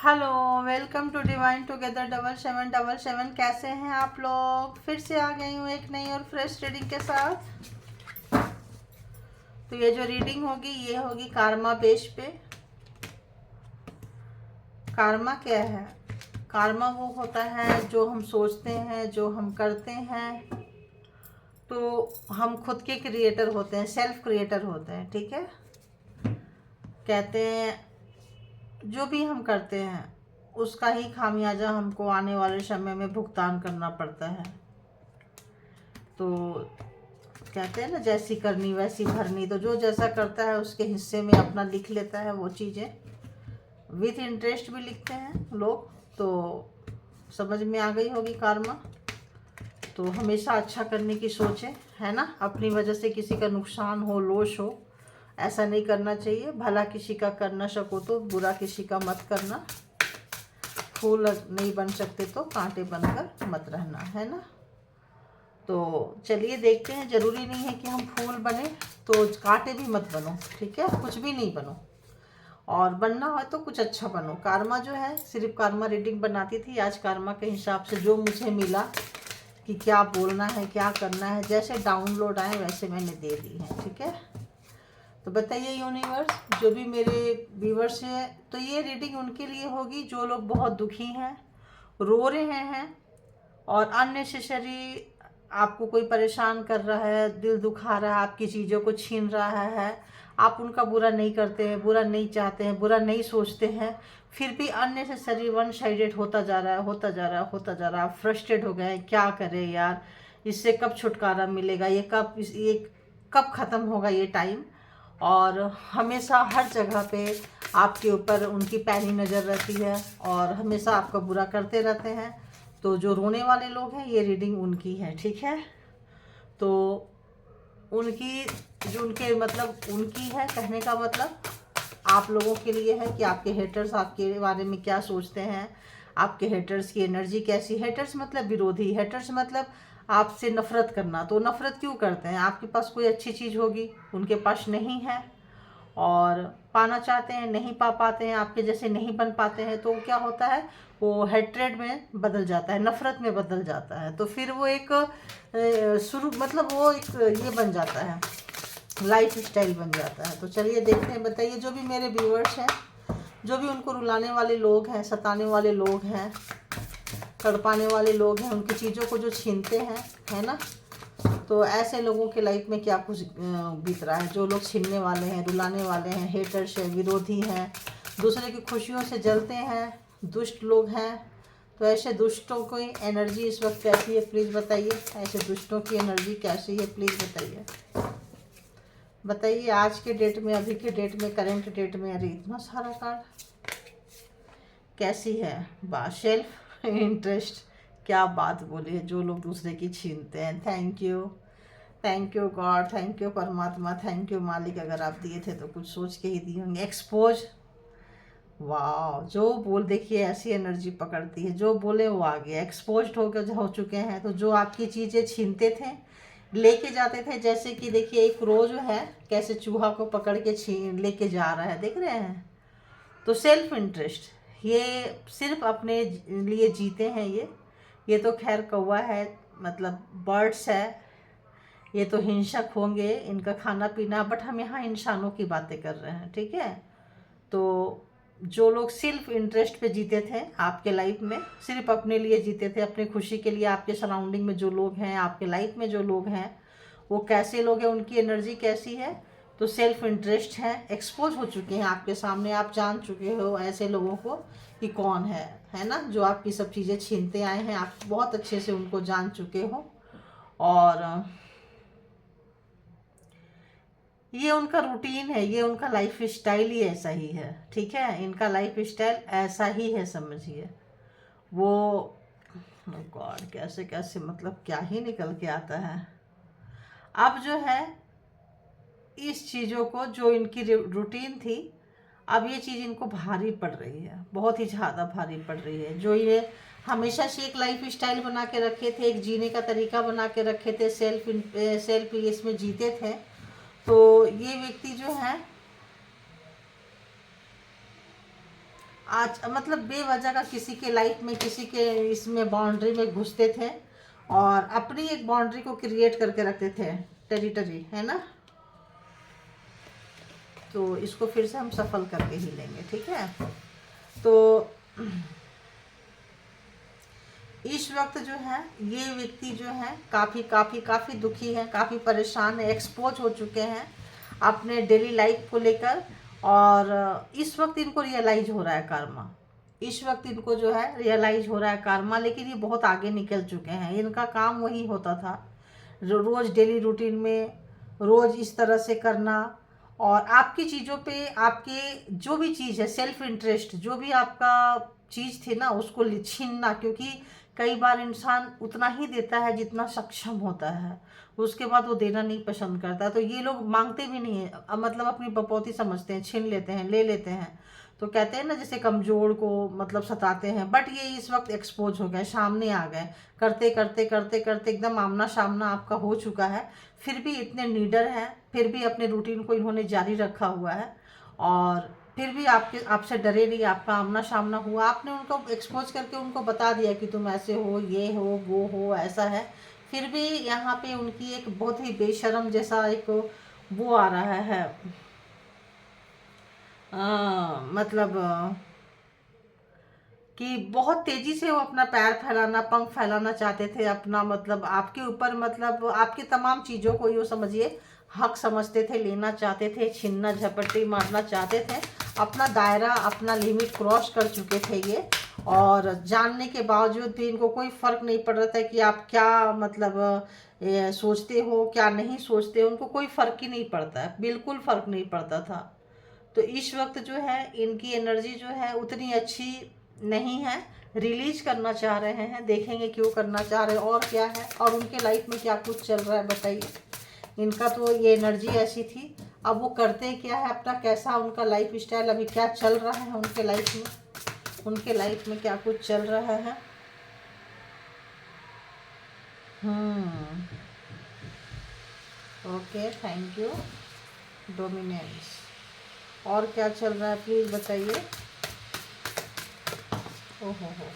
Hello, welcome to Divine Together 7777। कैसे हैं आप लोग? फिर से आ गई हूँ एक नई और फ्रेश रीडिंग के साथ। तो ये जो रीडिंग होगी ये होगी कार्मा बेस पे। कार्मा क्या है? कार्मा वो होता है जो हम सोचते हैं, जो हम करते हैं। तो हम खुद के क्रिएटर होते हैं, सेल्फ क्रिएटर होते हैं। ठीक है, कहते हैं जो भी हम करते हैं उसका ही खामियाजा हमको आने वाले समय में भुगतान करना पड़ता है। तो कहते हैं ना, जैसी करनी वैसी भरनी। तो जो जैसा करता है उसके हिस्से में अपना लिख लेता है वो चीज़ें। विथ इंटरेस्ट भी लिखते हैं लोग। तो समझ में आ गई होगी कार्मा। तो हमेशा अच्छा करने की सोचें, है ना। अपनी वजह से किसी का नुकसान हो, लॉस हो, ऐसा नहीं करना चाहिए। भला किसी का कर ना सको तो बुरा किसी का मत करना। फूल नहीं बन सकते तो कांटे बनकर मत रहना, है ना। तो चलिए देखते हैं। ज़रूरी नहीं है कि हम फूल बने तो कांटे भी मत बनो, ठीक है। कुछ भी नहीं बनो, और बनना हो तो कुछ अच्छा बनो। कार्मा जो है, सिर्फ कार्मा रीडिंग बनाती थी। आज कार्मा के हिसाब से जो मुझे मिला कि क्या बोलना है, क्या करना है, जैसे डाउनलोड आए वैसे मैंने दे दी है। ठीक है, तो बताइए यूनिवर्स, जो भी मेरे व्यूवर्स हैं, तो ये रीडिंग उनके लिए होगी जो लोग बहुत दुखी हैं, रो रहे हैं, और अननेसेसरी आपको कोई परेशान कर रहा है, दिल दुखा रहा है, आपकी चीज़ों को छीन रहा है। आप उनका बुरा नहीं करते हैं, बुरा नहीं चाहते हैं, बुरा नहीं सोचते हैं, फिर भी अननेसेसरी वन साइडेड होता जा रहा है, होता जा रहा है, होता जा रहा है। आप फ्रस्ट्रेट हो गए हैं, क्या करें यार, इससे कब छुटकारा मिलेगा, ये कब ख़त्म होगा ये टाइम। और हमेशा हर जगह पे आपके ऊपर उनकी पैनी नज़र रहती है और हमेशा आपका बुरा करते रहते हैं। तो जो रोने वाले लोग हैं, ये रीडिंग उनकी है। ठीक है, तो उनकी जो उनके मतलब उनकी है, कहने का मतलब आप लोगों के लिए है कि आपके हेटर्स आपके बारे में क्या सोचते हैं। आपके हेटर्स की एनर्जी कैसी। हेटर्स मतलब विरोधी, हेटर्स मतलब आपसे नफरत करना। तो नफरत क्यों करते हैं? आपके पास कोई अच्छी चीज़ होगी, उनके पास नहीं है, और पाना चाहते हैं, नहीं पा पाते हैं, आपके जैसे नहीं बन पाते हैं। तो क्या होता है, वो हेट्रेड में बदल जाता है, नफरत में बदल जाता है। तो फिर वो एक शुरू मतलब वो एक ये बन जाता है, लाइफ स्टाइल बन जाता है। तो चलिए देखते हैं। बताइए जो भी मेरे व्यूअर्स हैं, जो भी उनको रुलाने वाले लोग हैं, सताने वाले लोग हैं, तड़पाने वाले लोग हैं, उनकी चीज़ों को जो छीनते हैं, है ना। तो ऐसे लोगों के लाइफ में क्या कुछ बीत रहा है। जो लोग छीनने वाले हैं, रुलाने वाले हैं, हेटर्स हैं, विरोधी हैं, दूसरे की खुशियों से जलते हैं, दुष्ट लोग हैं। तो ऐसे दुष्टों की एनर्जी इस वक्त कैसी है, प्लीज़ बताइए। ऐसे दुष्टों की एनर्जी कैसी है, प्लीज़ बताइए। बताइए आज के डेट में, अभी के डेट में, करंट डेट में। अरे इतना सारा कार्ड, कैसी है बात। सेल्फ इंटरेस्ट, क्या बात बोली है। जो लोग दूसरे की छीनते हैं, thank you God, thank you परमात्मा, थैंक यू मालिक। अगर आप दिए थे तो कुछ सोच के ही दिए होंगे। एक्सपोज, वाह। जो बोल, देखिए ऐसी एनर्जी पकड़ती है, जो बोले वो आ गया। एक्सपोज हो चुके हैं। तो जो आपकी चीज़ें छीनते थे, लेके जाते थे, जैसे कि देखिए एक रो जो है कैसे चूहा को पकड़ के छीन लेके जा रहा है, देख रहे हैं। तो सेल्फ इंटरेस्ट, ये सिर्फ अपने लिए जीते हैं। ये तो खैर कौवा है, मतलब बर्ड्स है। ये तो हिंसक होंगे, इनका खाना पीना। बट हम यहाँ इंसानों की बातें कर रहे हैं, ठीक है। तो जो लोग सिर्फ इंटरेस्ट पे जीते थे आपके लाइफ में, सिर्फ अपने लिए जीते थे, अपनी खुशी के लिए, आपके सराउंडिंग में जो लोग हैं, आपके लाइफ में जो लोग हैं, वो कैसे लोग हैं, उनकी एनर्जी कैसी है। तो सेल्फ इंटरेस्ट है, एक्सपोज हो चुके हैं आपके सामने। आप जान चुके हो ऐसे लोगों को कि कौन है ना। जो आपकी सब चीज़ें छीनते आए हैं, आप बहुत अच्छे से उनको जान चुके हो। और ये उनका रूटीन है, ये उनका लाइफ स्टाइल ही ऐसा ही है, ठीक है। इनका लाइफ स्टाइल ऐसा ही है, समझिए। वो गॉड, कैसे कैसे मतलब क्या ही निकल के आता है। अब जो है इस चीज़ों को, जो इनकी रूटीन थी, अब ये चीज़ इनको भारी पड़ रही है, बहुत ही ज़्यादा भारी पड़ रही है। जो ये हमेशा से एक लाइफ स्टाइल बना के रखे थे, एक जीने का तरीका बना के रखे थे, सेल्फ इसमें जीते थे। तो ये व्यक्ति जो है आज मतलब बेवजह का किसी के लाइफ में, किसी के इसमें बाउंड्री में घुसते थे और अपनी एक बाउंड्री को क्रिएट करके रखते थे, टेरिटरी, है ना। तो इसको फिर से हम सफल करके ही लेंगे, ठीक है। तो इस वक्त जो है ये व्यक्ति जो है काफ़ी काफ़ी काफ़ी दुखी है, काफ़ी परेशान है, एक्सपोज हो चुके हैं अपने डेली लाइफ को लेकर। और इस वक्त इनको रियलाइज हो रहा है कर्मा, इस वक्त इनको जो है रियलाइज हो रहा है कर्मा, लेकिन ये बहुत आगे निकल चुके हैं। इनका काम वही होता था, रोज़ डेली रूटीन में रोज़ इस तरह से करना, और आपकी चीज़ों पे, आपके जो भी चीज़ है, सेल्फ इंटरेस्ट जो भी आपका चीज़ थी ना, उसको छीनना। क्योंकि कई बार इंसान उतना ही देता है जितना सक्षम होता है, उसके बाद वो देना नहीं पसंद करता। तो ये लोग मांगते भी नहीं है, मतलब अपनी बपौती समझते हैं, छीन लेते हैं, ले लेते हैं। तो कहते हैं ना जैसे कमज़ोर को मतलब सताते हैं, बट ये इस वक्त एक्सपोज हो गए, सामने आ गए, करते करते करते करते एकदम आमना सामना आपका हो चुका है। फिर भी इतने नीडर हैं, फिर भी अपने रूटीन को इन्होंने जारी रखा हुआ है, और फिर भी आपसे डरे नहीं, आपका आमना सामना हुआ, आपने उनको एक्सपोज करके उनको बता दिया कि तुम ऐसे हो, ये हो, वो हो, ऐसा है। फिर भी यहाँ पे उनकी एक बहुत ही बेशर्म जैसा एक वो आ रहा है, मतलब कि बहुत तेजी से वो अपना पैर फैलाना, पंख फैलाना चाहते थे अपना, मतलब आपके ऊपर, मतलब आपकी तमाम चीज़ों को यूँ समझिए हक समझते थे, लेना चाहते थे, छीनना झपट्टी मारना चाहते थे। अपना दायरा, अपना लिमिट क्रॉस कर चुके थे ये, और जानने के बावजूद भी इनको कोई फ़र्क नहीं पड़ रहा था कि आप क्या मतलब सोचते हो, क्या नहीं सोचते हो। उनको कोई फ़र्क ही नहीं पड़ता है, बिल्कुल फ़र्क नहीं पड़ता था। तो इस वक्त जो है इनकी एनर्जी जो है उतनी अच्छी नहीं है, रिलीज करना चाह रहे हैं, देखेंगे क्यों करना चाह रहे हैं और क्या है, और उनके लाइफ में क्या कुछ चल रहा है बताइए। इनका तो ये एनर्जी ऐसी थी, अब वो करते क्या है अपना, कैसा उनका लाइफ स्टाइल, अभी क्या चल रहा है उनके लाइफ में, उनके लाइफ में क्या कुछ चल रहा है। Okay, thank you dominance. और क्या चल रहा है प्लीज़ बताइए। ओहो हो।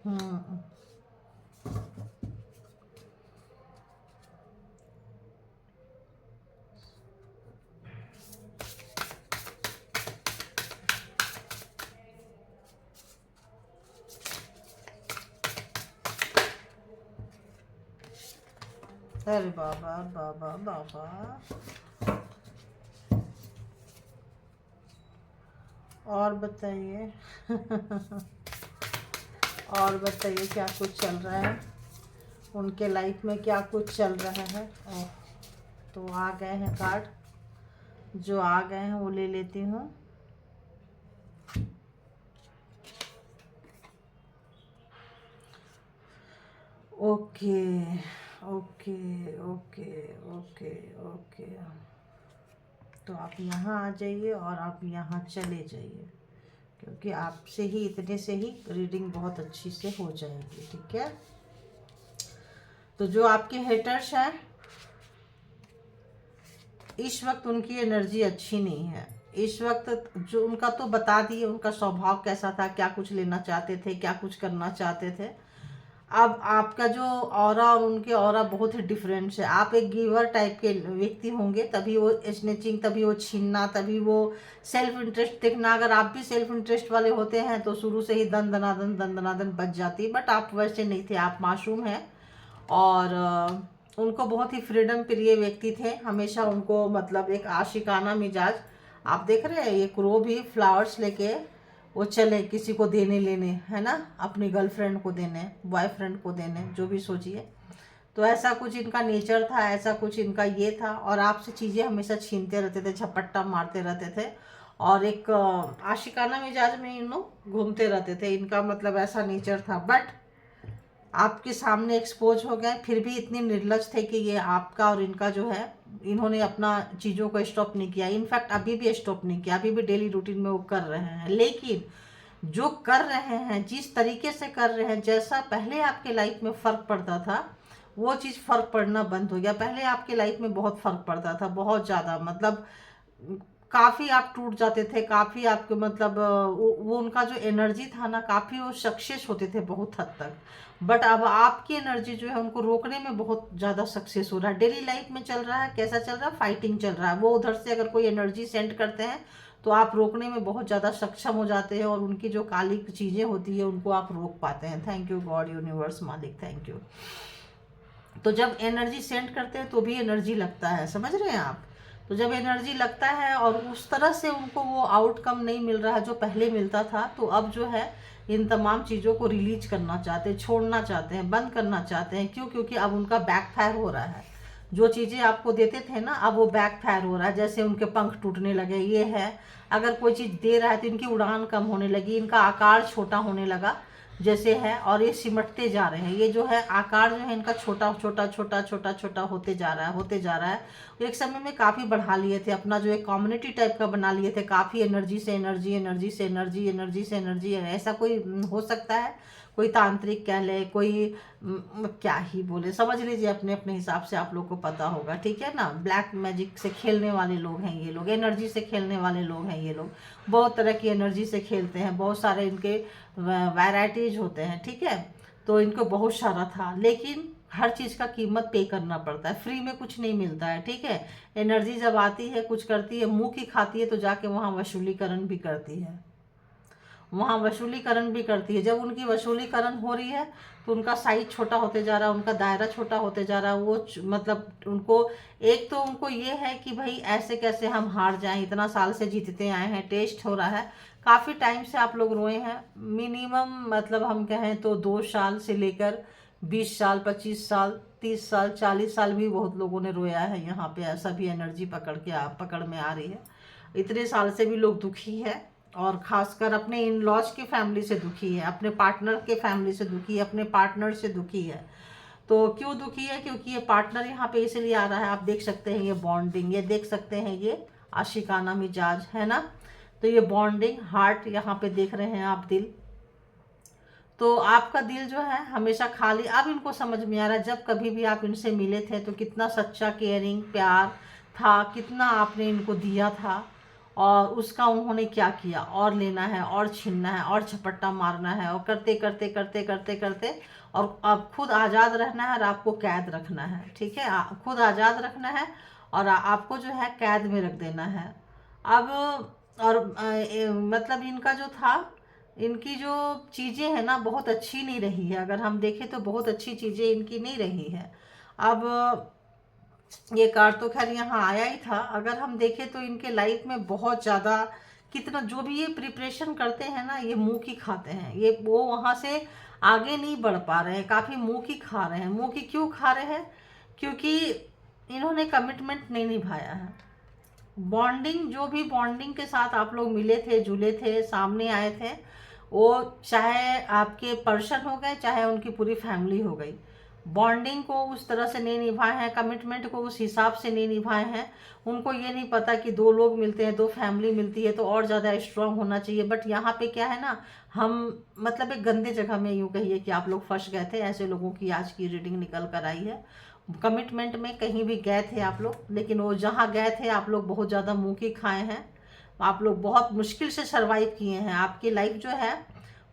हम्म अरे बाबा बाबा बाबा। और बताइए और बताइए क्या कुछ चल रहा है उनके लाइफ में, क्या कुछ चल रहा है। तो आ गए हैं कार्ड, जो आ गए हैं वो ले लेती हूँ। Okay okay okay okay okay. तो आप यहाँ आ जाइए और आप यहाँ चले जाइए, क्योंकि आपसे ही, इतने से ही रीडिंग बहुत अच्छी से हो जाएगी, ठीक है। तो जो आपके हेटर्स हैं इस वक्त उनकी एनर्जी अच्छी नहीं है। इस वक्त जो उनका तो बता दिए, उनका स्वभाव कैसा था, क्या कुछ लेना चाहते थे, क्या कुछ करना चाहते थे। अब आपका जो ऑरा और उनके ऑरा बहुत ही डिफरेंट है। आप एक गिवर टाइप के व्यक्ति होंगे, तभी वो स्नेचिंग, तभी वो छीनना, तभी वो सेल्फ इंटरेस्ट देखना। अगर आप भी सेल्फ इंटरेस्ट वाले होते हैं तो शुरू से ही दन दनादन बच जाती, बट आप वैसे नहीं थे, आप मासूम हैं। और उनको बहुत ही फ्रीडम प्रिय व्यक्ति थे, हमेशा उनको मतलब एक आशिकाना मिजाज। आप देख रहे हैं ये क्रो भी फ्लावर्स लेके वो चले किसी को देने लेने, है ना, अपनी गर्लफ्रेंड को देने, बॉयफ्रेंड को देने, जो भी सोचिए। तो ऐसा कुछ इनका नेचर था, ऐसा कुछ इनका ये था, और आपसे चीज़ें हमेशा छीनते रहते थे, झपट्टा मारते रहते थे, और एक आशिकाना मिजाज में इन लोग घूमते रहते थे। इनका मतलब ऐसा नेचर था, बट आपके सामने एक्सपोज हो गए, फिर भी इतने निर्लज थे कि ये आपका और इनका जो है, इन्होंने अपना चीज़ों को स्टॉप नहीं किया। इनफैक्ट अभी भी स्टॉप नहीं किया, अभी भी डेली रूटीन में वो कर रहे हैं। लेकिन जो कर रहे हैं, जिस तरीके से कर रहे हैं, जैसा पहले आपके लाइफ में फ़र्क पड़ता था, वो चीज़ फ़र्क पड़ना बंद हो गया। पहले आपके लाइफ में बहुत फ़र्क पड़ता था, बहुत ज़्यादा, मतलब काफ़ी आप टूट जाते थे, काफ़ी आपके मतलब वो उनका जो एनर्जी था ना, काफ़ी वो सक्सेस होते थे बहुत हद तक। बट अब आपकी एनर्जी जो है उनको रोकने में बहुत ज़्यादा सक्सेस हो रहा है। डेली लाइफ में चल रहा है, कैसा चल रहा है, फाइटिंग चल रहा है। वो उधर से अगर कोई एनर्जी सेंड करते हैं तो आप रोकने में बहुत ज़्यादा सक्षम हो जाते हैं, और उनकी जो काली चीज़ें होती है उनको आप रोक पाते हैं। थैंक यू गॉड, यूनिवर्स, मालिक, थैंक यू। तो जब एनर्जी सेंड करते हैं तो भी एनर्जी लगता है, समझ रहे हैं आप। तो जब एनर्जी लगता है और उस तरह से उनको वो आउटकम नहीं मिल रहा है जो पहले मिलता था, तो अब जो है इन तमाम चीज़ों को रिलीज करना चाहते हैं, छोड़ना चाहते हैं, बंद करना चाहते हैं। क्यों? क्योंकि अब उनका बैकफायर हो रहा है। जो चीज़ें आपको देते थे ना, अब वो बैकफायर हो रहा है। जैसे उनके पंख टूटने लगे, ये है। अगर कोई चीज़ दे रहा है तो इनकी उड़ान कम होने लगी, इनका आकार छोटा होने लगा जैसे है, और ये सिमटते जा रहे हैं। ये जो है आकार जो है इनका छोटा छोटा छोटा छोटा छोटा होते जा रहा है, होते जा रहा है। एक समय में काफ़ी बढ़ा लिए थे अपना, जो एक कम्युनिटी टाइप का बना लिए थे, काफ़ी एनर्जी से एनर्जी, एनर्जी से एनर्जी, एनर्जी से एनर्जी। ऐसा कोई हो सकता है, कोई तांत्रिक कह ले, कोई क्या ही बोले, समझ लीजिए, अपने अपने हिसाब से आप लोग को पता होगा, ठीक है ना। ब्लैक मैजिक से खेलने वाले लोग हैं ये लोग, एनर्जी से खेलने वाले लोग हैं ये लोग। बहुत तरह की एनर्जी से खेलते हैं, बहुत सारे इनके वैराइटीज होते हैं, ठीक है। तो इनको बहुत सारा था, लेकिन हर चीज़ का कीमत पे करना पड़ता है, फ्री में कुछ नहीं मिलता है, ठीक है। एनर्जी जब आती है, कुछ करती है, मुंह की खाती है, तो जाके वहाँ वसूलीकरण भी करती है, वहाँ वसूलीकरण भी करती है। जब उनकी वसूलीकरण हो रही है तो उनका साइज छोटा होते जा रहा है, उनका दायरा छोटा होते जा रहा है। वो मतलब उनको, एक तो उनको ये है कि भाई ऐसे कैसे हम हार जाएं, इतना साल से जीतते आए हैं, टेस्ट हो रहा है, काफ़ी टाइम से आप लोग रोए हैं। मिनिमम मतलब हम कहें तो 2 साल से लेकर 20 साल, 25 साल, 30 साल, 40 साल भी बहुत लोगों ने रोया है यहाँ पे। ऐसा भी एनर्जी पकड़ में आ रही है। इतने साल से भी लोग दुखी है, और ख़ासकर अपने इन लॉज की फैमिली से दुखी है, अपने पार्टनर के फैमिली से दुखी है, अपने पार्टनर से दुखी है। तो क्यों दुखी है? क्योंकि ये पार्टनर यहाँ पे इसलिए आ रहा है, आप देख सकते हैं ये बॉन्डिंग, ये देख सकते हैं ये आशिकाना मिजाज, है ना। तो ये बॉन्डिंग, हार्ट यहाँ पे देख रहे हैं आप, दिल। तो आपका दिल जो है हमेशा खाली। अब इनको समझ में आ रहा है, जब कभी भी आप इनसे मिले थे तो कितना सच्चा केयरिंग प्यार था, कितना आपने इनको दिया था, और उसका उन्होंने क्या किया, और लेना है, और छीनना है, और झपट्टा मारना है, और करते करते करते करते करते, और अब खुद आज़ाद रहना है और आपको कैद रखना है, ठीक है। खुद आज़ाद रखना है और आपको जो है कैद में रख देना है। अब और मतलब इनका जो था, इनकी जो चीज़ें हैं ना बहुत अच्छी नहीं रही है। अगर हम देखें तो बहुत अच्छी चीज़ें इनकी नहीं रही है। अब ये कार्ड तो खैर यहाँ आया ही था। अगर हम देखें तो इनके लाइफ में बहुत ज़्यादा, कितना जो भी ये प्रिपरेशन करते हैं ना, ये मुंह की खाते हैं। ये वो वहाँ से आगे नहीं बढ़ पा रहे हैं, काफ़ी मुंह की खा रहे हैं। मुंह की क्यों खा रहे हैं? क्योंकि इन्होंने कमिटमेंट नहीं निभाया है। बॉन्डिंग, जो भी बॉन्डिंग के साथ आप लोग मिले थे, जुले थे, सामने आए थे, वो चाहे आपके पर्सन हो गए, चाहे उनकी पूरी फैमिली हो गई, बॉन्डिंग को उस तरह से नहीं निभाए हैं, कमिटमेंट को उस हिसाब से नहीं निभाए हैं। उनको ये नहीं पता कि 2 लोग मिलते हैं, 2 फैमिली मिलती है तो और ज़्यादा स्ट्रांग होना चाहिए। बट यहाँ पे क्या है ना, हम मतलब एक गंदे जगह में यूँ कहिए कि आप लोग फंस गए थे। ऐसे लोगों की आज की रीडिंग निकल कर आई है। कमिटमेंट में कहीं भी गए थे आप लोग, लेकिन वो जहाँ गए थे आप लोग बहुत ज़्यादा मुँह की खाए हैं। आप लोग बहुत मुश्किल से सर्वाइव किए हैं। आपकी लाइफ जो है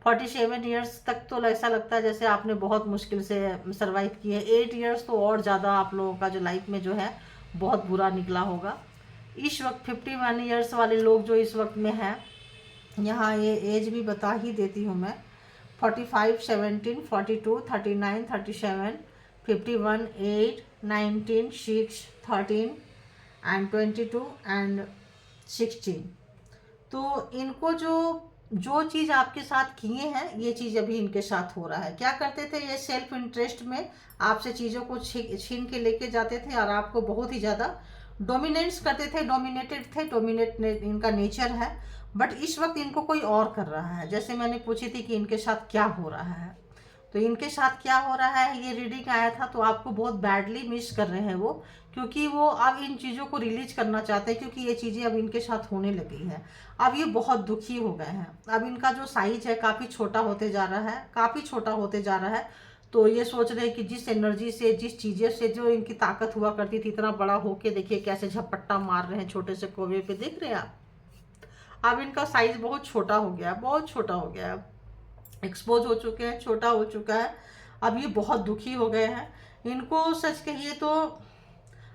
47 ईयर्स तक तो ऐसा लगता है जैसे आपने बहुत मुश्किल से सर्वाइव किए हैं। 8 ईयर्स तो और ज़्यादा आप लोगों का जो लाइफ में जो है बहुत बुरा निकला होगा। इस वक्त 51 ईयर्स वाले लोग जो इस वक्त में हैं, यहाँ ये एज भी बता ही देती हूँ मैं। 45, 17, 42, 39, 37, 51, 8, 19, 6, 13 एंड 22 एंड 16। तो इनको जो चीज़ आपके साथ किए हैं, ये चीज़ अभी इनके साथ हो रहा है। क्या करते थे ये? सेल्फ इंटरेस्ट में आपसे चीज़ों को छीन के लेके जाते थे और आपको बहुत ही ज़्यादा डोमिनेट्स करते थे, डोमिनेटेड थे, इनका नेचर है। बट इस वक्त इनको कोई और कर रहा है। जैसे मैंने पूछी थी कि इनके साथ क्या हो रहा है, तो इनके साथ क्या हो रहा है, ये रीडिंग आया था तो आपको बहुत बैडली मिस कर रहे हैं वो, क्योंकि वो अब इन चीज़ों को रिलीज करना चाहते हैं, क्योंकि ये चीज़ें अब इनके साथ होने लगी है। अब ये बहुत दुखी हो गए हैं। अब इनका जो साइज है काफ़ी छोटा होते जा रहा है, काफ़ी छोटा होते जा रहा है। तो ये सोच रहे हैं कि जिस एनर्जी से, जिस चीज़ें से जो इनकी ताकत हुआ करती थी, इतना बड़ा होके देखिए कैसे झपट्टा मार रहे हैं छोटे से कौवे पे, देख रहे हैं आप। अब इनका साइज बहुत छोटा हो गया, बहुत छोटा हो गया है, एक्सपोज हो चुके हैं, छोटा हो चुका है। अब ये बहुत दुखी हो गए हैं। इनको सच कहिए तो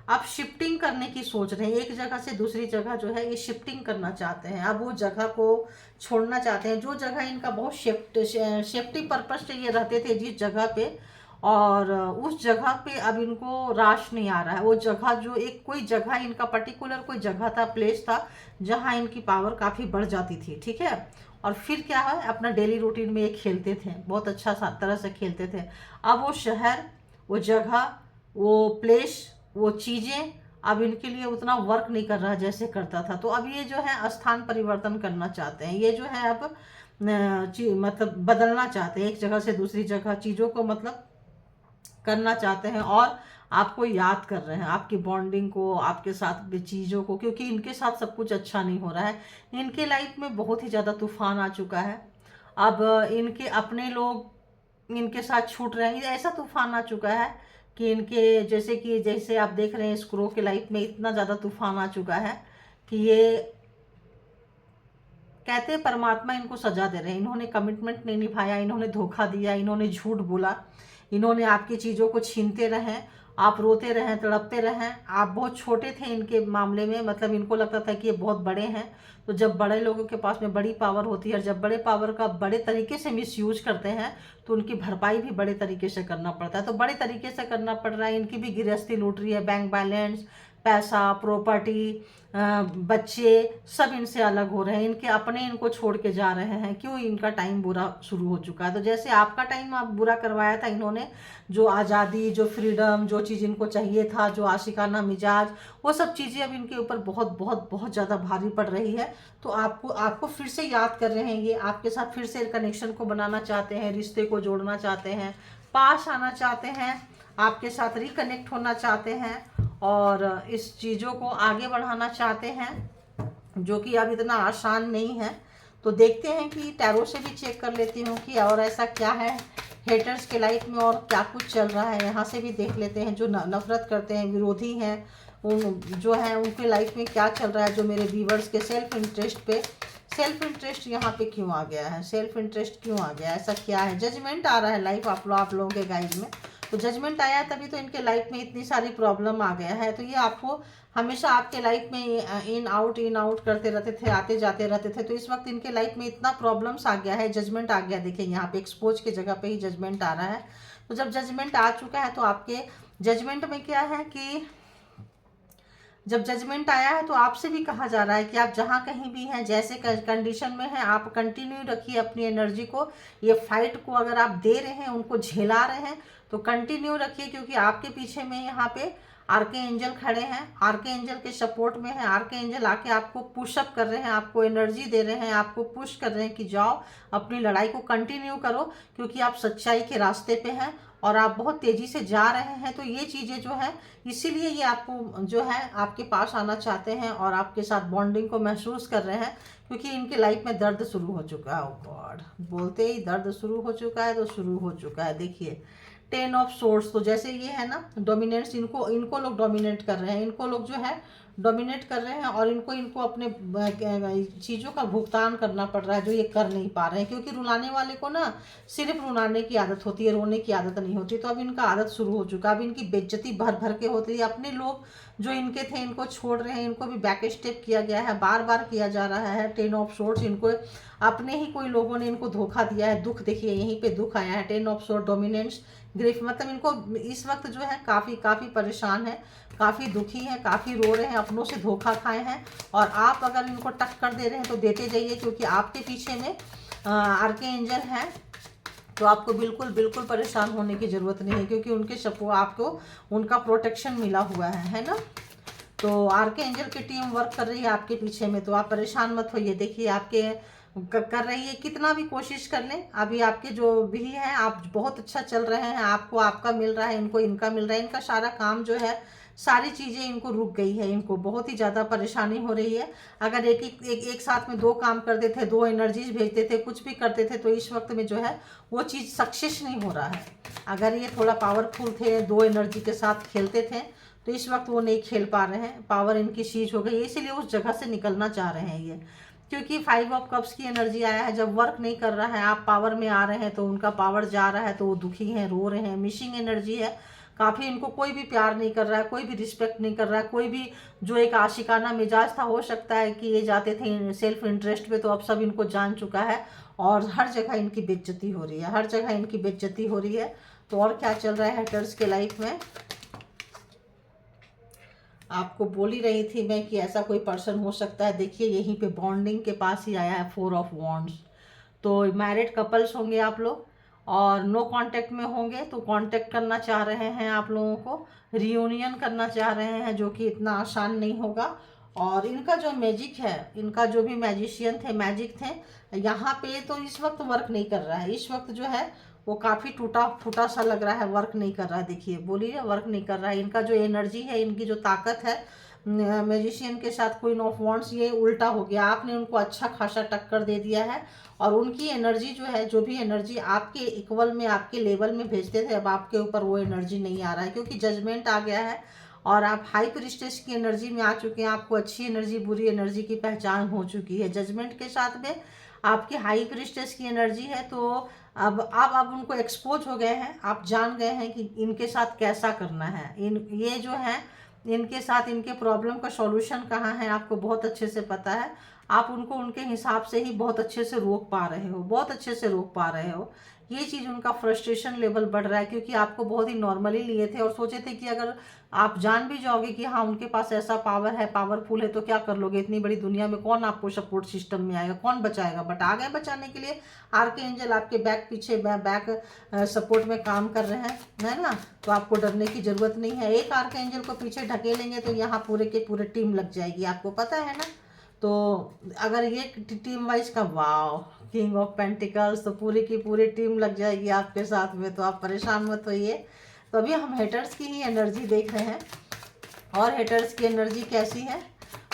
आप शिफ्टिंग करने की सोच रहे हैं, एक जगह से दूसरी जगह जो है ये शिफ्टिंग करना चाहते हैं। अब वो जगह को छोड़ना चाहते हैं जो जगह इनका बहुत सेफ्टी पर्पज से ये रहते थे जिस जगह पे, और उस जगह पे अब इनको राश नहीं आ रहा है। वो जगह जो एक कोई जगह इनका पर्टिकुलर कोई जगह था, प्लेस था, जहाँ इनकी पावर काफ़ी बढ़ जाती थी, ठीक है। और फिर क्या है, अपना डेली रूटीन में ये खेलते थे, बहुत अच्छा तरह से खेलते थे। अब वो शहर, वो जगह, वो प्लेस, वो चीज़ें अब इनके लिए उतना वर्क नहीं कर रहा जैसे करता था। तो अब ये जो है स्थान परिवर्तन करना चाहते हैं, ये जो है अब मतलब बदलना चाहते हैं, एक जगह से दूसरी जगह चीज़ों को मतलब करना चाहते हैं। और आपको याद कर रहे हैं, आपकी बॉन्डिंग को, आपके साथ चीज़ों को, क्योंकि इनके साथ सब कुछ अच्छा नहीं हो रहा है। इनके लाइफ में बहुत ही ज़्यादा तूफान आ चुका है। अब इनके अपने लोग इनके साथ छूट रहे हैं, ऐसा तूफान आ चुका है कि इनके जैसे आप देख रहे हैं स्क्रो के लाइफ में इतना ज़्यादा तूफान आ चुका है कि ये कहते हैं परमात्मा इनको सजा दे रहे हैं। इन्होंने कमिटमेंट नहीं निभाया, इन्होंने धोखा दिया, इन्होंने झूठ बोला, इन्होंने आपकी चीज़ों को छीनते रहें, आप रोते रहें, तड़पते रहें। आप बहुत छोटे थे इनके मामले में, मतलब इनको लगता था कि ये बहुत बड़े हैं। तो जब बड़े लोगों के पास में बड़ी पावर होती है और जब बड़े पावर का बड़े तरीके से मिसयूज करते हैं तो उनकी भरपाई भी बड़े तरीके से करना पड़ता है। तो बड़े तरीके से करना पड़ रहा है। इनकी भी गृहस्थी लूट रही है, बैंक बैलेंस, पैसा, प्रॉपर्टी, बच्चे सब इनसे अलग हो रहे हैं, इनके अपने इनको छोड़ के जा रहे हैं। क्यों? इनका टाइम बुरा शुरू हो चुका है। तो जैसे आपका टाइम आप बुरा करवाया था इन्होंने, जो आज़ादी, जो फ्रीडम, जो चीज़ इनको चाहिए था, जो आशिकाना मिजाज, वो सब चीज़ें अब इनके ऊपर बहुत बहुत बहुत ज़्यादा भारी पड़ रही है। तो आपको फिर से याद कर रहे हैं, ये आपके साथ फिर से कनेक्शन को बनाना चाहते हैं, रिश्ते को जोड़ना चाहते हैं, पास आना चाहते हैं, आपके साथ रिकनेक्ट होना चाहते हैं और इस चीज़ों को आगे बढ़ाना चाहते हैं, जो कि अब इतना आसान नहीं है। तो देखते हैं कि टैरो से भी चेक कर लेती हूँ कि और ऐसा क्या है हेटर्स के लाइफ में और क्या कुछ चल रहा है। यहाँ से भी देख लेते हैं, जो नफरत करते हैं, विरोधी हैं, उन जो है उनके लाइफ में क्या चल रहा है। जो मेरे व्यूवर्स के सेल्फ इंटरेस्ट यहाँ पे क्यों आ गया है, सेल्फ इंटरेस्ट क्यों आ गया है, ऐसा क्या है। जजमेंट आ रहा है लाइफ आप लोगों के गाइड में, तो जजमेंट आया है तभी तो इनके लाइफ में इतनी सारी प्रॉब्लम आ गया है। तो ये आपको हमेशा आपके लाइफ में इन आउट करते रहते थे, आते जाते रहते थे। तो इस वक्त इनके लाइफ में इतना प्रॉब्लम्स आ गया है, जजमेंट आ गया। देखिए यहाँ पे एक्सपोज की जगह पे ही जजमेंट आ रहा है। तो जब जजमेंट आ चुका है तो आपके जजमेंट में क्या है कि जब जजमेंट आया है तो आपसे भी कहा जा रहा है कि आप जहाँ कहीं भी हैं, जैसे कंडीशन में हैं, आप कंटिन्यू रखिए अपनी एनर्जी को। ये फाइट को अगर आप दे रहे हैं, उनको झेला रहे हैं तो कंटिन्यू रखिए, क्योंकि आपके पीछे में यहाँ पे आर्के एंजल खड़े हैं, आर्के एंजल के सपोर्ट में है। आर्के एंजल आके आपको पुशअप कर रहे हैं, आपको एनर्जी दे रहे हैं, आपको पुश कर रहे हैं कि जाओ अपनी लड़ाई को कंटिन्यू करो, क्योंकि आप सच्चाई के रास्ते पे हैं और आप बहुत तेज़ी से जा रहे हैं। तो ये चीज़ें जो है, इसीलिए ये आपको जो है आपके पास आना चाहते हैं और आपके साथ बॉन्डिंग को महसूस कर रहे हैं, क्योंकि इनके लाइफ में दर्द शुरू हो चुका है। ओ गॉड, बोलते ही दर्द शुरू हो चुका है, तो शुरू हो चुका है। देखिए 10 ऑफ सोर्स, तो जैसे ये है ना डोमिनेंट्स, इनको लोग डोमिनेट कर रहे हैं, इनको लोग जो है डोमिनेट कर रहे हैं और इनको अपने चीज़ों का भुगतान करना पड़ रहा है जो ये कर नहीं पा रहे हैं। क्योंकि रुलाने वाले को ना सिर्फ रुलाने की आदत होती है, रोने की आदत नहीं होती। तो अब इनका आदत शुरू हो चुका है, अब इनकी बेइज्जती भर भर के होती है। अपने लोग जो इनके थे इनको छोड़ रहे हैं, इनको भी बैक स्टेप किया गया है, बार बार किया जा रहा है। 10 ऑफ सोर्ड्स, इनको अपने ही कोई लोगों ने इनको धोखा दिया है। दुख देखिए यहीं पे दुख आया है, 10 ऑफ सोर्ड, डोमिनेंस, ग्रीफ, मतलब इनको इस वक्त जो है काफ़ी परेशान है, काफ़ी दुखी है, काफ़ी रो रहे हैं, अपनों से धोखा खाए हैं। और आप अगर इनको टक कर दे रहे हैं तो देते जाइए, क्योंकि आपके पीछे में आर्के एंजल हैं। तो आपको बिल्कुल परेशान होने की ज़रूरत नहीं है, क्योंकि उनके सपोर्ट, आपको उनका प्रोटेक्शन मिला हुआ है ना। तो आर्के एंजल की टीम वर्क कर रही है आपके पीछे में, तो आप परेशान मत होइए। देखिए आपके कर रही है, कितना भी कोशिश कर लें, अभी आपके जो भी हैं आप बहुत अच्छा चल रहे हैं, आपको आपका मिल रहा है, इनको इनका मिल रहा है। इनका सारा काम जो है सारी चीज़ें इनको रुक गई है, इनको बहुत ही ज़्यादा परेशानी हो रही है। अगर एक साथ में 2 काम करते थे, 2 एनर्जीज भेजते थे, कुछ भी करते थे, तो इस वक्त में जो है वो चीज़ सक्सेस नहीं हो रहा है। अगर ये थोड़ा पावरफुल थे, 2 एनर्जी के साथ खेलते थे, तो इस वक्त वो नहीं खेल पा रहे हैं, पावर इनकी सीज हो गई, इसीलिए उस जगह से निकलना चाह रहे हैं ये। क्योंकि 5 ऑफ कप्स की एनर्जी आया है, जब वर्क नहीं कर रहा है, आप पावर में आ रहे हैं तो उनका पावर जा रहा है, तो वो दुखी हैं, रो रहे हैं, मिसिंग एनर्जी है काफ़ी। इनको कोई भी प्यार नहीं कर रहा है, कोई भी रिस्पेक्ट नहीं कर रहा है, कोई भी जो एक आशिकाना मिजाज था, हो सकता है कि ये जाते थे सेल्फ इंटरेस्ट पे, तो अब सब इनको जान चुका है और हर जगह इनकी बेइज्जती हो रही है, हर जगह इनकी बेइज्जती हो रही है। तो और क्या चल रहा है हेटर्स के लाइफ में? आपको बोल ही रही थी मैं कि ऐसा कोई पर्सन हो सकता है। देखिए यहीं पे बॉन्डिंग के पास ही आया है 4 ऑफ वॉन्ड्स। तो मैरिड कपल्स होंगे आप लोग और नो कांटेक्ट में होंगे, तो कांटेक्ट करना चाह रहे हैं आप लोगों को, रियूनियन करना चाह रहे हैं, जो कि इतना आसान नहीं होगा। और इनका जो मैजिक है, इनका जो भी मैजिशियन थे, मैजिक थे, यहाँ पे तो इस वक्त वर्क नहीं कर रहा है। इस वक्त जो है वो काफ़ी टूटा फूटा सा लग रहा है, वर्क नहीं कर रहा है। देखिए बोलिए वर्क नहीं कर रहा है। इनका जो एनर्जी है, इनकी जो ताकत है, मैजिशियन के साथ क्वीन ऑफ वॉन्ड्स, ये उल्टा हो गया। आपने उनको अच्छा खासा टक्कर दे दिया है और उनकी एनर्जी जो है, जो भी एनर्जी आपके इक्वल में, आपके लेवल में भेजते थे, अब आपके ऊपर वो एनर्जी नहीं आ रहा है, क्योंकि जजमेंट आ गया है और आप हाई प्रिस्टेस की एनर्जी में आ चुके हैं। आपको अच्छी एनर्जी, बुरी एनर्जी की पहचान हो चुकी है। जजमेंट के साथ में आपकी हाई प्रिस्टेस की एनर्जी है, तो अब आप उनको एक्सपोज हो गए हैं, आप जान गए हैं कि इनके साथ कैसा करना है। ये जो है, इनके साथ इनके प्रॉब्लम का सॉल्यूशन कहाँ है, आपको बहुत अच्छे से पता है। आप उनको उनके हिसाब से ही बहुत अच्छे से रोक पा रहे हो, बहुत अच्छे से रोक पा रहे हो। ये चीज़ उनका फ्रस्ट्रेशन लेवल बढ़ रहा है, क्योंकि आपको बहुत ही नॉर्मली लिए थे और सोचे थे कि अगर आप जान भी जाओगे कि हाँ उनके पास ऐसा पावर है, पावरफुल है, तो क्या कर लोगे, इतनी बड़ी दुनिया में कौन आपको सपोर्ट सिस्टम में आएगा, कौन बचाएगा। बट आ गए बचाने के लिए। आर्क एंजल आपके बैक पीछे बैक सपोर्ट में काम कर रहे हैं, है ना। तो आपको डरने की जरूरत नहीं है। एक आर्क एंजल को पीछे ढकेलेंगे तो यहाँ पूरे के पूरे टीम लग जाएगी, आपको पता है ना। तो अगर ये टीम वाइज का, वाओ, किंग ऑफ पेंटिकल्स, तो पूरी की पूरी टीम लग जाएगी आपके साथ में, तो आप परेशान मत होइए। तो अभी हम हेटर्स की ही एनर्जी देख रहे हैं और हेटर्स की एनर्जी कैसी है।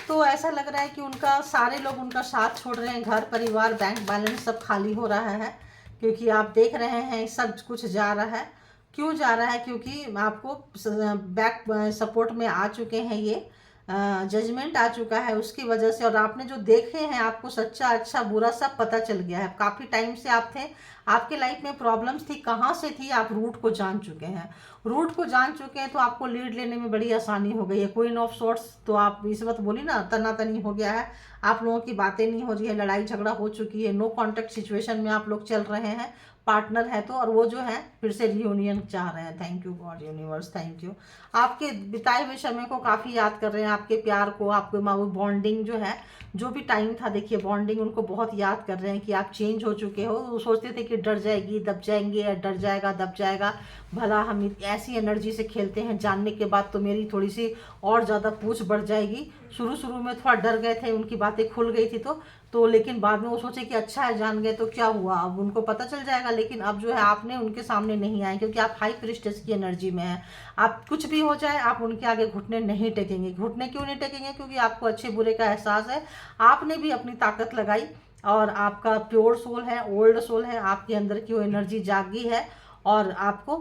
तो ऐसा लग रहा है कि उनका, सारे लोग उनका साथ छोड़ रहे हैं, घर परिवार बैंक बैलेंस सब खाली हो रहा है, क्योंकि आप देख रहे हैं सब कुछ जा रहा है। क्यों जा रहा है? क्योंकि आपको बैक सपोर्ट में आ चुके हैं, ये जजमेंट आ चुका है उसकी वजह से। और आपने जो देखे हैं, आपको सच्चा अच्छा बुरा सब पता चल गया है। काफ़ी टाइम से आप थे, आपके लाइफ में प्रॉब्लम्स थी, कहाँ से थी, आप रूट को जान चुके हैं। रूट को जान चुके हैं तो आपको लीड लेने में बड़ी आसानी हो गई है। क्वीन ऑफ सोर्ट्स, तो आप इस वक्त बोली ना, तनातनी हो गया है, आप लोगों की बातें नहीं हो रही है, लड़ाई झगड़ा हो चुकी है, नो कॉन्टेक्ट सिचुएशन में आप लोग चल रहे हैं, पार्टनर है तो। और वो जो है फिर से रियूनियन चाह रहे हैं। Thank you God universe, thank you. आपके बिताए हुए समय को काफ़ी याद कर रहे हैं, आपके प्यार को, आपके बॉन्डिंग जो है, जो भी टाइम था, देखिए बॉन्डिंग उनको बहुत याद कर रहे हैं कि आप चेंज हो चुके हो। वो सोचते थे कि डर जाएगी, दब जाएंगे, या डर जाएगा, दब जाएगा, भला हम ऐसी एनर्जी से खेलते हैं, जानने के बाद तो मेरी थोड़ी सी और ज़्यादा पूछ बढ़ जाएगी। शुरू में थोड़ा डर गए थे, उनकी बातें खुल गई थी तो लेकिन बाद में वो सोचे कि अच्छा है, जान गए तो क्या हुआ, अब उनको पता चल जाएगा। लेकिन अब जो है आपने उनके सामने नहीं आए, क्योंकि आप हाई प्रिस्टेस की एनर्जी में हैं। आप कुछ भी हो जाए, आप उनके आगे घुटने नहीं टेकेंगे। घुटने क्यों नहीं टेकेंगे? क्योंकि आपको अच्छे बुरे का एहसास है, आपने भी अपनी ताकत लगाई और आपका प्योर सोल है, ओल्ड सोल है, आपके अंदर की वो एनर्जी जागी है। और आपको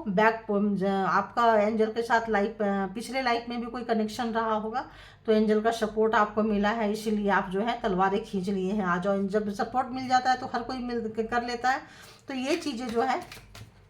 आपका एंजल के साथ लाइफ, पिछले लाइफ में भी कोई कनेक्शन रहा होगा, तो एंजल का सपोर्ट आपको मिला है, इसीलिए आप जो है तलवारें खींच लिए हैं। आ जाओ, जब सपोर्ट मिल जाता है तो हर कोई मिल कर लेता है। तो ये चीज़ें जो है,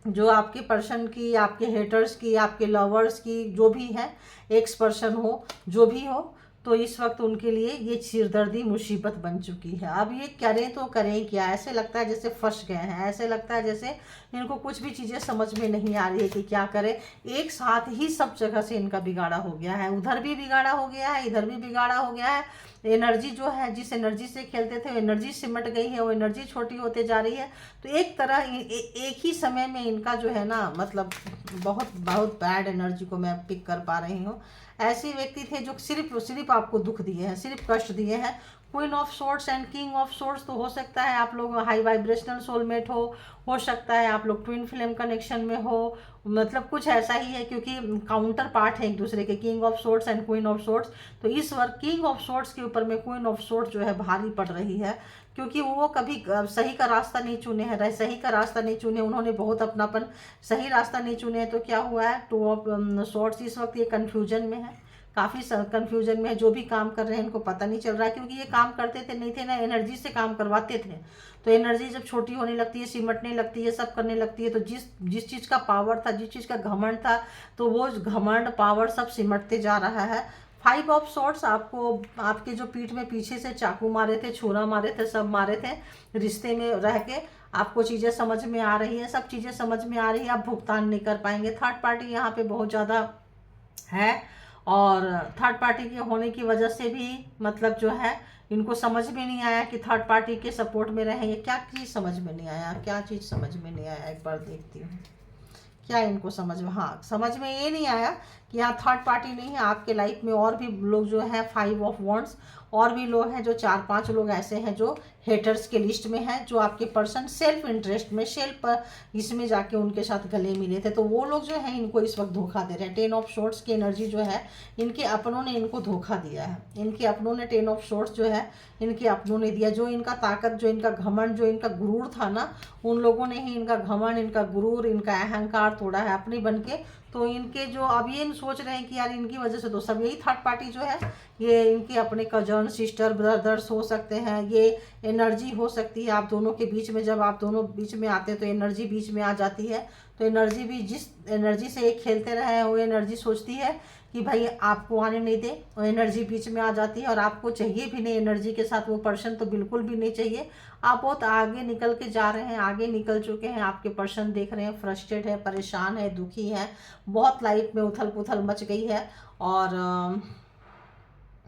जो आपके पर्सन की, आपके हेटर्स की, आपके लवर्स की, जो भी है, एक्स पर्सन हो, जो भी हो, तो इस वक्त उनके लिए ये सिरदर्दी मुसीबत बन चुकी है। अब ये करें तो करें क्या? ऐसे लगता है जैसे फंस गए हैं, ऐसे लगता है जैसे इनको कुछ भी चीज़ें समझ में नहीं आ रही है कि क्या करें। एक साथ ही सब जगह से इनका बिगाड़ा हो गया है, उधर भी बिगाड़ा हो गया है, इधर भी बिगाड़ा हो गया है। एनर्जी जो है, जिस एनर्जी से खेलते थे, वो एनर्जी सिमट गई है, वो एनर्जी छोटी होते जा रही है। तो एक तरह एक ही समय में इनका जो है ना, मतलब बहुत बहुत बैड एनर्जी को मैं पिक कर पा रही हूँ। ऐसे व्यक्ति थे जो सिर्फ आपको दुख दिए हैं, सिर्फ कष्ट दिए हैं, queen of swords and king of swords, तो हो सकता है आप लोग हाई वाइब्रेशनल सोलमेट हो सकता है आप लोग ट्विन फ्लेम कनेक्शन में हो, मतलब कुछ ऐसा ही है, क्योंकि काउंटर पार्ट है एक दूसरे के, king of swords and queen of swords. तो इस बार किंग ऑफ सोर्ड्स के ऊपर में क्वीन ऑफ सोर्ड्स जो है भारी पड़ रही है, क्योंकि वो कभी सही का रास्ता नहीं चुने हैं, सही का रास्ता नहीं चुने, उन्होंने बहुत अपनापन, सही रास्ता नहीं चुने। तो क्या हुआ है, टू ऑफ सोर्ड्स इस वक्त ये कन्फ्यूजन में है, काफ़ी कन्फ्यूजन में है, जो भी काम कर रहे हैं इनको पता नहीं चल रहा है, क्योंकि ये काम करते थे नहीं थे ना, एनर्जी से काम करवाते थे। तो एनर्जी जब छोटी होने लगती है, सिमटने लगती है, सब करने लगती है, तो जिस जिस चीज़ का पावर था, जिस चीज़ का घमंड था, तो वो घमंड पावर सब सिमटते जा रहा है। 5 ऑफ सॉर्ट्स, आपको आपके जो पीठ में पीछे से चाकू मारे थे, छुरा मारे थे, सब मारे थे, रिश्ते में रह के आपको चीज़ें समझ में आ रही है, सब चीज़ें समझ में आ रही है, आप भुगतान नहीं कर पाएंगे। थर्ड पार्टी यहाँ पे बहुत ज़्यादा है, और थर्ड पार्टी के होने की वजह से भी मतलब जो है इनको समझ में नहीं आया कि थर्ड पार्टी के सपोर्ट में रहे। ये क्या चीज़ समझ में नहीं आया, क्या चीज़ समझ में नहीं आया, एक बार देखती हूँ क्या इनको समझ में, हाँ समझ में ये नहीं आया कि यहाँ थर्ड पार्टी नहीं है आपके लाइफ में, और भी लोग जो है 5 ऑफ वॉन्ड्स, और भी लोग हैं जो 4-5 लोग ऐसे हैं जो हेटर्स के लिस्ट में हैं, जो आपके पर्सन सेल्फ इंटरेस्ट में, सेल्फ इसमें जाके उनके साथ गले मिले थे, तो वो लोग जो हैं इनको इस वक्त धोखा दे रहे हैं। 10 ऑफ सोर्ड्स की एनर्जी जो है, इनके अपनों ने इनको धोखा दिया है, इनके अपनों ने 10 ऑफ सोर्ड्स जो है इनके अपनों ने दिया। जो इनका ताकत, जो इनका घमंड, जो इनका गुरूर था ना, उन लोगों ने ही इनका घमंड, इनका गुरूर, इनका अहंकार तोड़ा है अपने बन के। तो इनके जो अब ये सोच रहे हैं कि यार इनकी वजह से तो सब, यही थर्ड पार्टी जो है ये इनके अपने कजन, सिस्टर, ब्रदर्स हो सकते हैं, ये एनर्जी हो सकती है आप दोनों के बीच में। जब आप दोनों बीच में आते हैं तो एनर्जी बीच में आ जाती है, तो एनर्जी भी जिस एनर्जी से एक खेलते रहे हैं वो एनर्जी सोचती है कि भाई आपको आने नहीं दे, वो एनर्जी बीच में आ जाती है, और आपको चाहिए भी नहीं एनर्जी के साथ वो पर्सन, तो बिल्कुल भी नहीं चाहिए। आप बहुत आगे निकल के जा रहे हैं, आगे निकल चुके हैं, आपके पर्सन देख रहे हैं फ्रस्ट्रेट है, परेशान है, दुखी है, बहुत लाइफ में उथल पुथल मच गई है, और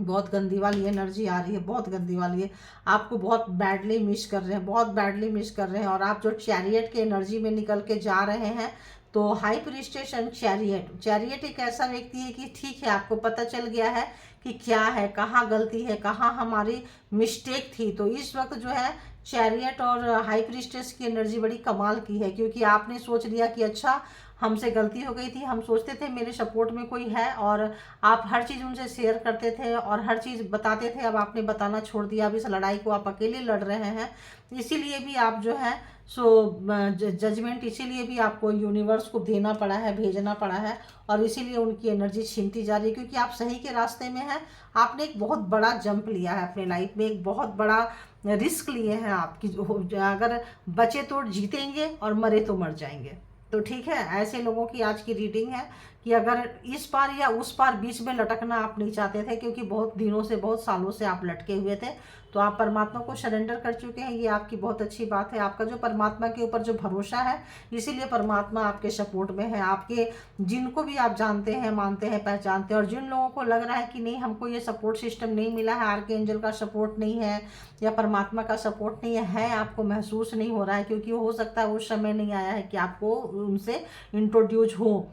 बहुत गंदी वाली एनर्जी आ रही है, बहुत गंदी वाली है, आपको बहुत बैडली मिस कर रहे हैं, बहुत बैडली मिस कर रहे हैं। और आप जो चैरियट के एनर्जी में निकल के जा रहे हैं, तो high priestess and chariot, chariot एक ऐसा व्यक्ति है कि ठीक है आपको पता चल गया है कि क्या है, कहाँ गलती है, कहाँ हमारी मिस्टेक थी। तो इस वक्त जो है चैरियट और हाई प्रीस्टेस की एनर्जी बड़ी कमाल की है, क्योंकि आपने सोच लिया कि अच्छा हमसे गलती हो गई थी, हम सोचते थे मेरे सपोर्ट में कोई है, और आप हर चीज़ उनसे शेयर करते थे और हर चीज़ बताते थे, अब आपने बताना छोड़ दिया, अब इस लड़ाई को आप अकेले लड़ रहे हैं। इसीलिए भी आप जो है सो जजमेंट, इसीलिए भी आपको यूनिवर्स को देना पड़ा है, भेजना पड़ा है, और इसीलिए उनकी एनर्जी छीनती जा रही है, क्योंकि आप सही के रास्ते में हैं। आपने एक बहुत बड़ा जंप लिया है अपने लाइफ में, एक बहुत बड़ा रिस्क लिए हैं आपकी, अगर बचे तो जीतेंगे और मरे तो मर जाएंगे। तो ठीक है, ऐसे लोगों की आज की रीडिंग है कि अगर इस पार या उस पार बीच में लटकना आप नहीं चाहते थे, क्योंकि बहुत दिनों से, बहुत सालों से आप लटके हुए थे, तो आप परमात्मा को सरेंडर कर चुके हैं, ये आपकी बहुत अच्छी बात है। आपका जो परमात्मा के ऊपर जो भरोसा है, इसीलिए परमात्मा आपके सपोर्ट में है। आपके जिनको भी आप जानते हैं, मानते हैं, पहचानते हैं, और जिन लोगों को लग रहा है कि नहीं हमको ये सपोर्ट सिस्टम नहीं मिला है, आर्कएंजल का सपोर्ट नहीं है या परमात्मा का सपोर्ट नहीं है, आपको महसूस नहीं हो रहा है, क्योंकि हो सकता है उस समय नहीं आया है कि आपको उनसे इंट्रोड्यूस हो।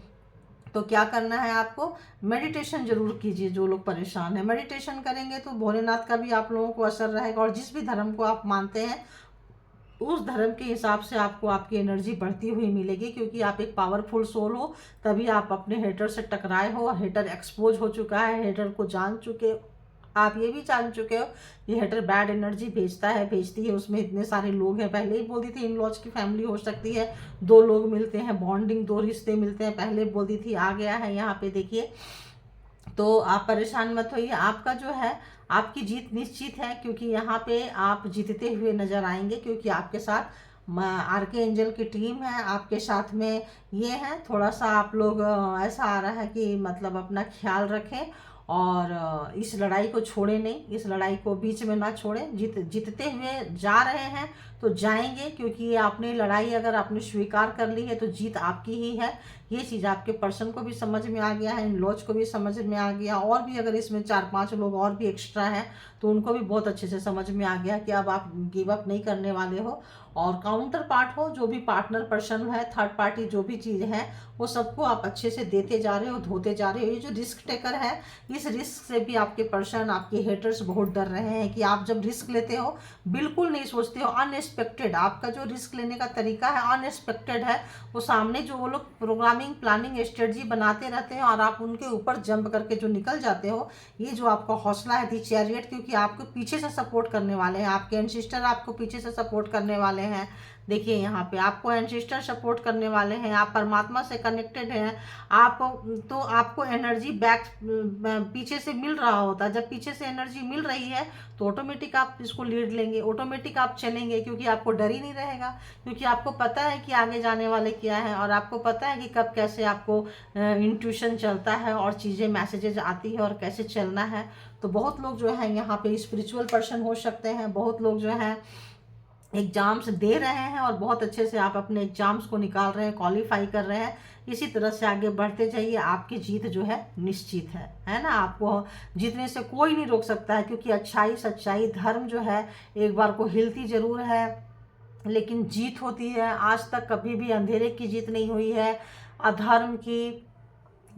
तो क्या करना है आपको, मेडिटेशन जरूर कीजिए। जो लोग परेशान हैं, मेडिटेशन करेंगे तो भोलेनाथ का भी आप लोगों को असर रहेगा, और जिस भी धर्म को आप मानते हैं उस धर्म के हिसाब से आपको आपकी एनर्जी बढ़ती हुई मिलेगी, क्योंकि आप एक पावरफुल सोल हो, तभी आप अपने हेटर से टकराए हो। हेटर एक्सपोज हो चुका है, हेटर को जान चुके, आप ये भी जान चुके हो कि हेटर बैड एनर्जी भेजता है, भेजती है, उसमें इतने सारे लोग हैं। पहले ही बोल दी थी इन लॉज की फैमिली हो सकती है, 2 लोग मिलते हैं, बॉन्डिंग 2 रिश्ते मिलते हैं, पहले बोल दी थी, आ गया है यहाँ पे देखिए। तो आप परेशान मत होइए, आपका जो है आपकी जीत निश्चित है, क्योंकि यहाँ पे आप जीतते हुए नजर आएंगे, क्योंकि आपके साथ आरके एंजल की टीम है, आपके साथ में ये है। थोड़ा सा आप लोग ऐसा आ रहा है कि मतलब अपना ख्याल रखें, और इस लड़ाई को छोड़े नहीं, इस लड़ाई को बीच में ना छोड़ें। जीतते हुए जा रहे हैं तो जाएंगे, क्योंकि ये आपने लड़ाई अगर आपने स्वीकार कर ली है तो जीत आपकी ही है। ये चीज़ आपके पर्सन को भी समझ में आ गया है, इन लॉज को भी समझ में आ गया, और भी अगर इसमें 4-5 लोग और भी एक्स्ट्रा हैं तो उनको भी बहुत अच्छे से समझ में आ गया कि अब आप गिव अप नहीं करने वाले हो, और काउंटर पार्ट हो, जो भी पार्टनर पर्सन है, थर्ड पार्टी जो भी चीज़ है, वो सबको आप अच्छे से देते जा रहे हो, धोते जा रहे हो। ये जो रिस्क टेकर है, इस रिस्क से भी आपके पर्सन, आपके हेटर्स बहुत डर रहे हैं कि आप जब रिस्क लेते हो बिल्कुल नहीं सोचते हो, अनएक्सपेक्टेड आपका जो रिस्क लेने का तरीका है अनएक्सपेक्टेड है। वो सामने जो वो लोग प्रोग्रामिंग प्लानिंग स्ट्रेटजी बनाते रहते हैं और आप उनके ऊपर जंप करके जो निकल जाते हो, ये जो आपका हौसला है दी चैरियट, क्योंकि आपको पीछे से सपोर्ट करने वाले हैं, आपके एंसिस्टर आपको पीछे से सपोर्ट करने वाले हैं। देखिए यहाँ पे आपको एंसिस्टर सपोर्ट करने वाले हैं, आप परमात्मा से कनेक्टेड हैं, आप तो आपको एनर्जी बैक पीछे से मिल रहा होता है। जब पीछे से एनर्जी मिल रही है तो ऑटोमेटिक आप इसको लीड लेंगे, ऑटोमेटिक आप चलेंगे, क्योंकि आपको डर ही नहीं रहेगा, क्योंकि आपको पता है कि आगे जाने वाले क्या है और आपको पता है कि कब कैसे आपको इंट्यूशन चलता है और चीज़ें मैसेजेज आती है और कैसे चलना है। तो बहुत लोग जो है यहाँ पे स्पिरिचुअल पर्सन हो सकते हैं, बहुत लोग जो है एग्ज़ाम्स दे रहे हैं और बहुत अच्छे से आप अपने एग्ज़ाम्स को निकाल रहे हैं, क्वालिफाई कर रहे हैं। इसी तरह से आगे बढ़ते जाइए, आपकी जीत जो है निश्चित है ना। आपको जीतने से कोई नहीं रोक सकता है, क्योंकि अच्छाई सच्चाई धर्म जो है एक बार को हिलती ज़रूर है लेकिन जीत होती है। आज तक कभी भी अंधेरे की जीत नहीं हुई है, अधर्म की,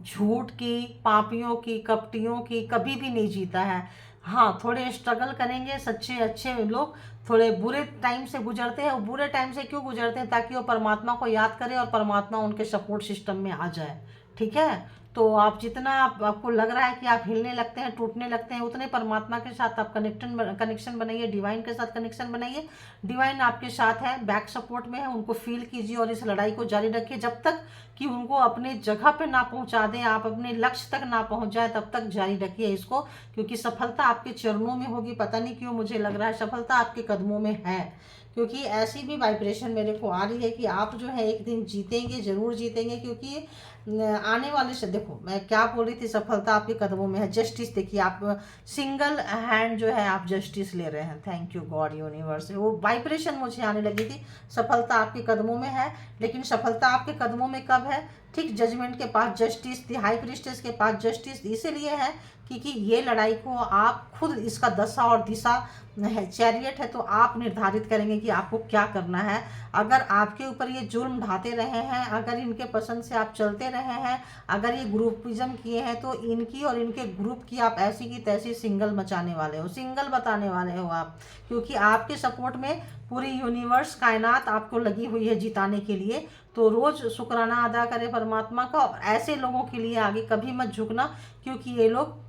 झूठ की, पापियों की, कपटियों की कभी भी नहीं जीता है। हाँ, थोड़े स्ट्रगल करेंगे, सच्चे अच्छे लोग थोड़े बुरे टाइम से गुजरते हैं। वो बुरे टाइम से क्यों गुजरते हैं? ताकि वो परमात्मा को याद करें और परमात्मा उनके सपोर्ट सिस्टम में आ जाए। ठीक है, तो आप जितना आपको लग रहा है कि आप हिलने लगते हैं, टूटने लगते हैं, उतने परमात्मा के साथ आप कनेक्शन बनाइए, डिवाइन के साथ कनेक्शन बनाइए। डिवाइन आपके साथ है, बैक सपोर्ट में है, उनको फील कीजिए और इस लड़ाई को जारी रखिए जब तक कि उनको अपने जगह पे ना पहुंचा दें, आप अपने लक्ष्य तक ना पहुंच जाए, तब तक जारी रखिए इसको, क्योंकि सफलता आपके चरणों में होगी। पता नहीं क्यों मुझे लग रहा है सफलता आपके कदमों में है, क्योंकि ऐसी भी वाइब्रेशन मेरे को आ रही है कि आप जो है एक दिन जीतेंगे, ज़रूर जीतेंगे। क्योंकि आने वाले से देखो, मैं क्या बोल रही थी, सफलता आपके कदमों में है। जस्टिस देखिए, आप सिंगल हैंड जो है आप जस्टिस ले रहे हैं। थैंक यू गॉड यूनिवर्स, वो वाइब्रेशन मुझे आने लगी थी। सफलता आपके कदमों में है, लेकिन सफलता आपके कदमों में कब है? ठीक जजमेंट के पास जस्टिस, दी हाई प्रीस्टेस के पास जस्टिस इसीलिए है क्योंकि ये लड़ाई को आप खुद, इसका दशा और दिशा है, चैरियट है, तो आप निर्धारित करेंगे कि आपको क्या करना है। अगर आपके ऊपर ये जुर्म ढाते रहे हैं, अगर इनके पसंद से आप चलते रहे हैं, अगर ये ग्रुपिज्म किए हैं, तो इनकी और इनके ग्रुप की आप ऐसी की तैसी सिंगल मचाने वाले हो, सिंगल बताने वाले हो आप, क्योंकि आपके सपोर्ट में पूरी यूनिवर्स कायनात आपको लगी हुई है जिताने के लिए। तो रोज़ शुक्राना अदा करें परमात्मा का, और ऐसे लोगों के लिए आगे कभी मत झुकना, क्योंकि ये लोग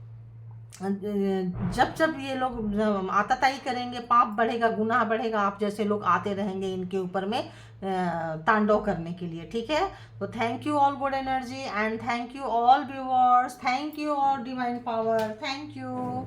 जब जब ये लोग आताताई करेंगे, पाप बढ़ेगा, गुनाह बढ़ेगा, आप जैसे लोग आते रहेंगे इनके ऊपर में तांडव करने के लिए। ठीक है, तो thank you all good energy and thank you all viewers, thank you all divine power, thank you.